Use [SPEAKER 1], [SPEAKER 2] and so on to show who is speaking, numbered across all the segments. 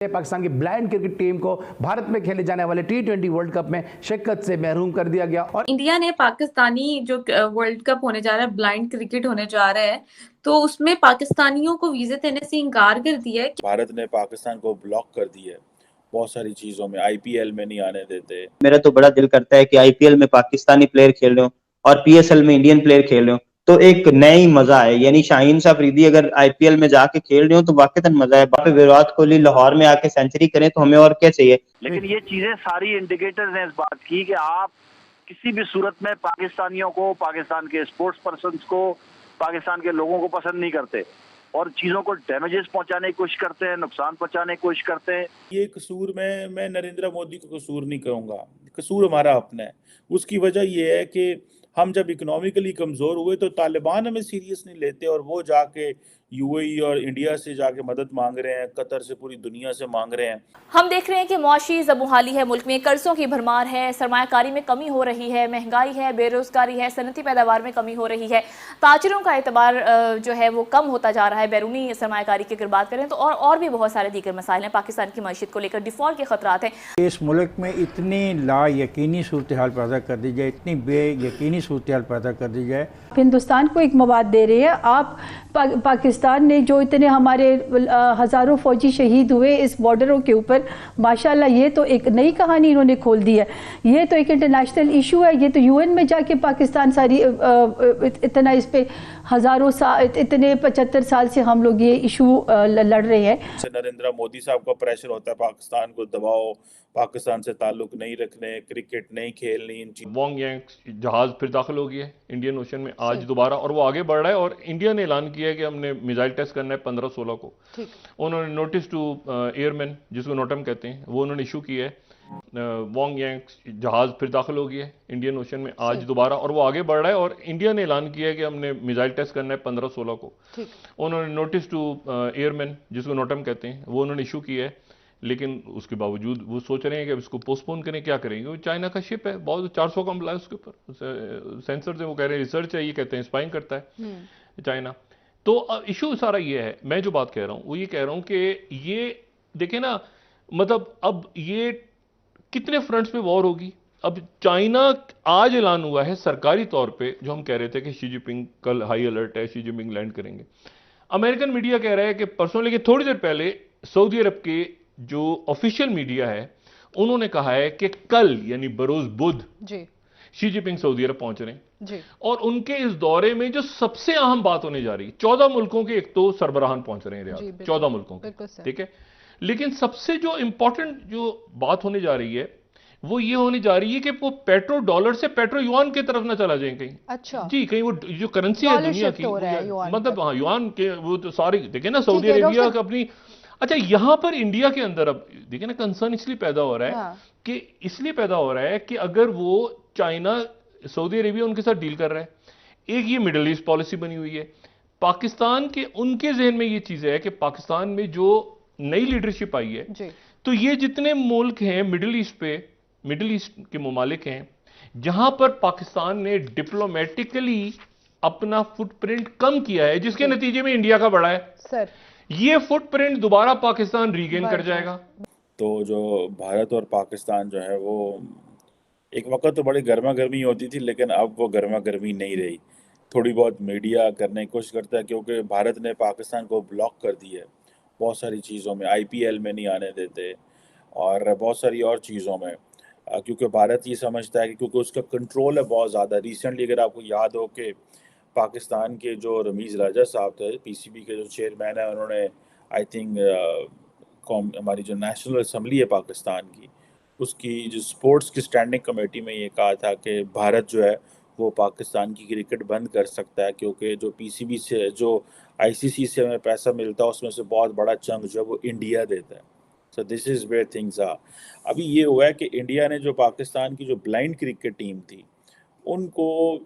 [SPEAKER 1] पाकिस्तान की blind cricket team को भारत में खेले जाने वाले T20 वर्ल्ड कप में शिरकत से महरूम कर दिया गया। और
[SPEAKER 2] इंडिया ने पाकिस्तानी जो वर्ल्ड कप होने जा रहा है, ब्लाइंड क्रिकेट होने जा रहा है, तो उसमें पाकिस्तानियों को वीजे देने से इनकार कर दिया है।
[SPEAKER 3] भारत ने पाकिस्तान को ब्लॉक कर दिया है बहुत सारी चीजों में, आईपीएल में नहीं आने देते।
[SPEAKER 4] मेरा तो बड़ा दिल करता है कि आईपीएल में पाकिस्तानी प्लेयर खेल रहे हो और पीएसएल में इंडियन प्लेयर खेल रहे हो, तो एक नई मजा है। यानी शाहीन शाह अफरीदी अगर आईपीएल में जाके खेल रहे हो तो वाकई मजा है। बाकी विराट कोहली लाहौर में आके सेंचुरी करें तो हमें और क्या चाहिए।
[SPEAKER 5] लेकिन ये चीजें सारी इंडिकेटर्स हैं इस बात की कि आप किसी भी सूरत में पाकिस्तानियों को, पाकिस्तान के स्पोर्ट्स पर्सन्स को, पाकिस्तान के लोगों को पसंद नहीं करते और चीजों को डैमेजेस पहुंचाने की कोशिश करते हैं, नुकसान पहुंचाने की कोशिश करते हैं।
[SPEAKER 3] ये कसूर मैं नरेंद्र मोदी को कसूर नहीं कहूँगा, कसूर हमारा अपना है। उसकी वजह ये है कि हम जब इकोनॉमिकली कमज़ोर हुए तो तालिबान हमें सीरियस नहीं लेते और वो जाके यूएई और इंडिया से जाके मदद मांग रहे हैं, कतर से, पूरी दुनिया से मांग रहे हैं।
[SPEAKER 6] हम देख रहे हैं कि मुआशी ज़बूहाली है, मुल्क में कर्जों की भरमार है, सरमायाकारी में कमी हो रही है, महंगाई है, बेरोजगारी है, सनती पैदावार में कमी हो रही है, ताजरों का एतबार जो है वो कम होता जा रहा है बैरूनी सरमायाकारी की अगर बात करें तो, और भी बहुत सारे दीगर मसाइल हैं। पाकिस्तान की मईशत को लेकर डिफ़ॉल्ट के खतरात हैं।
[SPEAKER 7] इस मुल्क में इतनी ला यकीनी सूरत हाल पैदा कर दी जाए, इतनी बेयकीनी सूरत हाल पैदा कर दी जाए।
[SPEAKER 8] हिंदुस्तान को एक मवाद दे रही है आप। पाकिस्तान ने जो इतने हमारे हज़ारों फ़ौजी शहीद हुए इस बॉर्डरों के ऊपर, माशाल्लाह ये तो एक नई कहानी इन्होंने खोल दी है। ये तो एक इंटरनेशनल इशू है। ये तो यूएन में जाके पाकिस्तान सारी इतना इस पे हज़ारों साल, इतने 75 साल से हम लोग ये इशू लड़ रहे हैं।
[SPEAKER 3] नरेंद्र मोदी साहब का प्रेशर होता है पाकिस्तान को दबाओ, पाकिस्तान से ताल्लुक नहीं रखने, क्रिकेट नहीं खेलनी, इन चीज़।
[SPEAKER 9] वोंग यांग जहाज फिर दाखिल हो गया है इंडियन ओशन में आज दोबारा, और वो आगे बढ़ रहा है। और इंडिया ने ऐलान किया है कि हमने मिसाइल टेस्ट करना है 15-16 को। उन्होंने नोटिस टू एयरमैन, जिसको नोटम कहते हैं, वो उन्होंने इशू किया है। वोंग यांग जहाज फिर दाखिल हो गया है इंडियन ओशन में आज दोबारा, और वो आगे बढ़ रहा है। और इंडिया ने ऐलान किया है कि हमने मिसाइल टेस्ट करना है 15-16 को। उन्होंने नोटिस टू एयरमैन, जिसको नोटम कहते हैं, वो उन्होंने इशू किया है। लेकिन उसके बावजूद वो सोच रहे हैं कि अब इसको पोस्टपोन करें। क्या करेंगे? वो चाइना का शिप है, बहुत 400 का हमला है उसके ऊपर, सेंसर से वो कह रहे हैं रिसर्च है, ये कहते हैं स्पाइंग करता है चाइना। तो इशू सारा ये है। मैं जो बात कह रहा हूँ वो ये कह रहा हूँ कि ये देखें ना, मतलब अब ये कितने फ्रंट्स पे वॉर होगी। अब चाइना आज ऐलान हुआ है सरकारी तौर पे, जो हम कह रहे थे कि शी जिनपिंग कल हाई अलर्ट है, शी जिनपिंग लैंड करेंगे। अमेरिकन मीडिया कह रहा है कि परसों, लेकिन थोड़ी देर पहले सऊदी अरब के जो ऑफिशियल मीडिया है उन्होंने कहा है कि कल यानी बरोज बुध शी जिनपिंग सऊदी अरब पहुंच रहे हैं। और उनके इस दौरे में जो सबसे अहम बात होने जा रही है, 14 मुल्कों के एक तो सरबराहान पहुंच रहे हैं रियाद, 14 मुल्कों के, ठीक है। लेकिन सबसे जो इंपॉर्टेंट जो बात होने जा रही है वो ये होने जा रही है कि वो पेट्रो डॉलर से पेट्रो युआन की तरफ ना चला जाए कहीं। अच्छा जी, कहीं वो जो करेंसी है दुनिया की, मतलब हाँ युआन के, वो तो सारी देखे ना सऊदी अरेबिया का अपनी। अच्छा, यहां पर इंडिया के अंदर अब देखिए ना, कंसर्न इसलिए पैदा हो रहा है कि इसलिए पैदा हो रहा है कि अगर वो चाइना, सऊदी अरेबिया उनके साथ डील कर रहा है, एक ये मिडिल ईस्ट पॉलिसी बनी हुई है पाकिस्तान के, उनके जहन में ये चीज है कि पाकिस्तान में जो नई लीडरशिप आई है, तो ये जितने मुल्क हैं मिडिल ईस्ट के ममालिक हैं जहां पर पाकिस्तान ने डिप्लोमेटिकली अपना फुटप्रिंट कम किया है, जिसके नतीजे में इंडिया का बढ़ा है सर, ये फुटप्रिंट दोबारा पाकिस्तान रीगेन कर जाएगा।
[SPEAKER 3] तो जो भारत और पाकिस्तान जो है वो एक वक्त तो बड़ी गर्मा गर्मी होती थी, लेकिन अब वो गर्मा गर्मी नहीं रही। थोड़ी बहुत मीडिया करने की कोशिश करता है, क्योंकि भारत ने पाकिस्तान को ब्लॉक कर दिया है बहुत सारी चीज़ों में, आईपीएल में नहीं आने देते और बहुत सारी और चीज़ों में, क्योंकि भारत ये समझता है कि क्योंकि उसका कंट्रोल है बहुत ज़्यादा। रिसेंटली अगर आपको याद हो कि पाकिस्तान के जो रमीज़ राजा साहब थे, पीसीबी के जो चेयरमैन है, उन्होंने आई थिंक हमारी जो नेशनल असम्बली है पाकिस्तान की, उसकी जो स्पोर्ट्स की स्टैंडिंग कमेटी में ये कहा था कि भारत जो है वो पाकिस्तान की क्रिकेट बंद कर सकता है, क्योंकि जो पीसीबी से, जो आईसीसी से हमें पैसा मिलता है, उसमें से बहुत बड़ा चंक जो है वो इंडिया देता है। So this is where things are. अभी ये हुआ है कि इंडिया ने जो पाकिस्तान की जो ब्लाइंड क्रिकेट टीम थी, उनको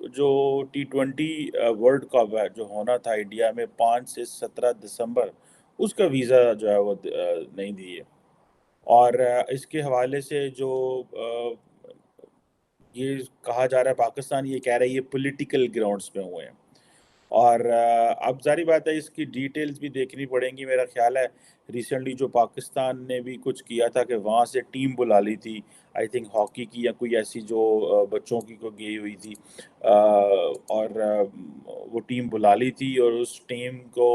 [SPEAKER 3] जो T20 वर्ल्ड कप है जो होना था इंडिया में 5 से 17 दिसंबर, उसका वीज़ा जो है वो नहीं दिए। और इसके हवाले से जो ये कहा जा रहा है, पाकिस्तान ये कह रहा है ये पॉलिटिकल ग्राउंड्स पे हुए हैं। اور اب ظاہری بات ہے اس کی ڈیٹیلز بھی دیکھنی پڑیں گی. میرا خیال ہے ریسنٹلی جو پاکستان نے بھی کچھ کیا تھا کہ وہاں سے ٹیم بلا لی تھی, آئی تھنک ہاکی کی یا کوئی ایسی جو بچوں کی کو گئی ہوئی تھی, اور وہ ٹیم بلا لی تھی, اور اس ٹیم کو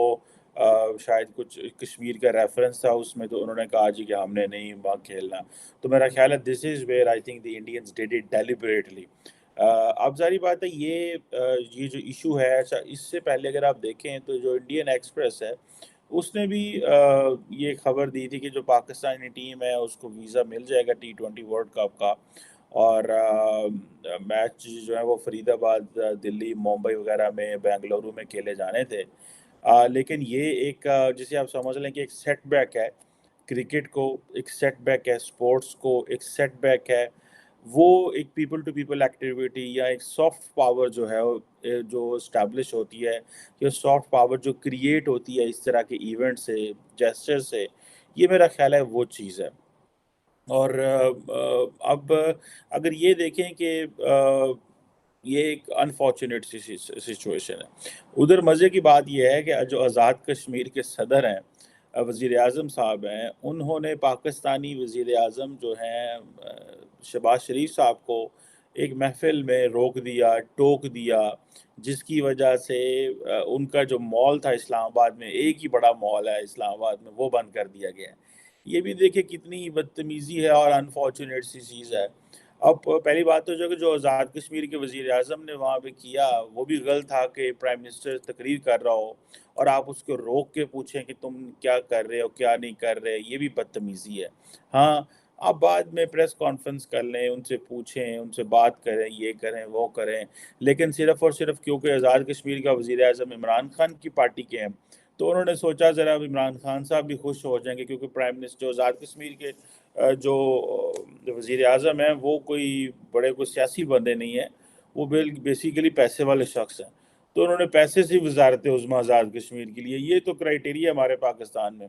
[SPEAKER 3] شاید کچھ کشمیر کا ریفرنس تھا اس میں, تو انہوں نے کہا جی کہ ہم نے نہیں وہاں کھیلنا. تو میرا خیال ہے this is where I think the Indians did it deliberately. اب ظاہری بات ہے یہ جو ایشو ہے, اچھا اس سے پہلے اگر آپ دیکھیں تو جو انڈین ایکسپریس ہے اس نے بھی یہ خبر دی تھی کہ جو پاکستانی ٹیم ہے اس کو ویزا مل جائے گا T20 ورلڈ کپ کا, اور میچ جو ہے وہ فرید آباد, دلی, ممبئی وغیرہ میں, بنگلورو میں کھیلے جانے تھے. لیکن یہ ایک جسے آپ سمجھ لیں کہ ایک سیٹ بیک ہے کرکٹ کو, ایک سیٹ بیک ہے اسپورٹس کو, ایک سیٹ بیک ہے وہ ایک پیپل ٹو پیپل ایکٹیویٹی یا ایک سافٹ پاور جو ہے جو اسٹیبلش ہوتی ہے, یا سافٹ پاور جو کریٹ ہوتی ہے اس طرح کے ایونٹ سے, جیسچر سے, یہ میرا خیال ہے وہ چیز ہے. اور اب اگر یہ دیکھیں کہ یہ ایک انفارچونیٹ سچویشن ہے. ادھر مزے کی بات یہ ہے کہ جو آزاد کشمیر کے صدر ہیں, وزیر اعظم صاحب ہیں, انہوں نے پاکستانی وزیر اعظم جو ہیں شہباز شریف صاحب کو ایک محفل میں روک دیا, ٹوک دیا, جس کی وجہ سے ان کا جو مال تھا اسلام آباد میں, ایک ہی بڑا مال ہے اسلام آباد میں, وہ بند کر دیا گیا ہے. یہ بھی دیکھیں کتنی بدتمیزی ہے اور انفارچونیٹ سی چیز ہے. اب پہلی بات تو جو آزاد کشمیر کے وزیر اعظم نے وہاں پہ کیا وہ بھی غلط تھا کہ پرائم منسٹر تقریر کر رہا ہو اور آپ اس کو روک کے پوچھیں کہ تم کیا کر رہے ہو کیا نہیں کر رہے, یہ بھی بدتمیزی ہے. ہاں آپ بعد میں پریس کانفرنس کر لیں, ان سے پوچھیں, ان سے بات کریں, یہ کریں وہ کریں, لیکن صرف اور صرف کیونکہ آزاد کشمیر کا وزیر اعظم عمران خان کی پارٹی کے ہیں تو انہوں نے سوچا ذرا عمران خان صاحب بھی خوش ہو جائیں گے, کیونکہ پرائم منسٹر جو آزاد کشمیر کے جو وزیر اعظم ہیں وہ کوئی بڑے کوئی سیاسی بندے نہیں ہیں, وہ بیسیکلی پیسے والے شخص ہیں, تو انہوں نے پیسے سے وزارت عظمیٰ آزاد کشمیر کے لیے, یہ تو کرائیٹیریا ہمارے پاکستان میں.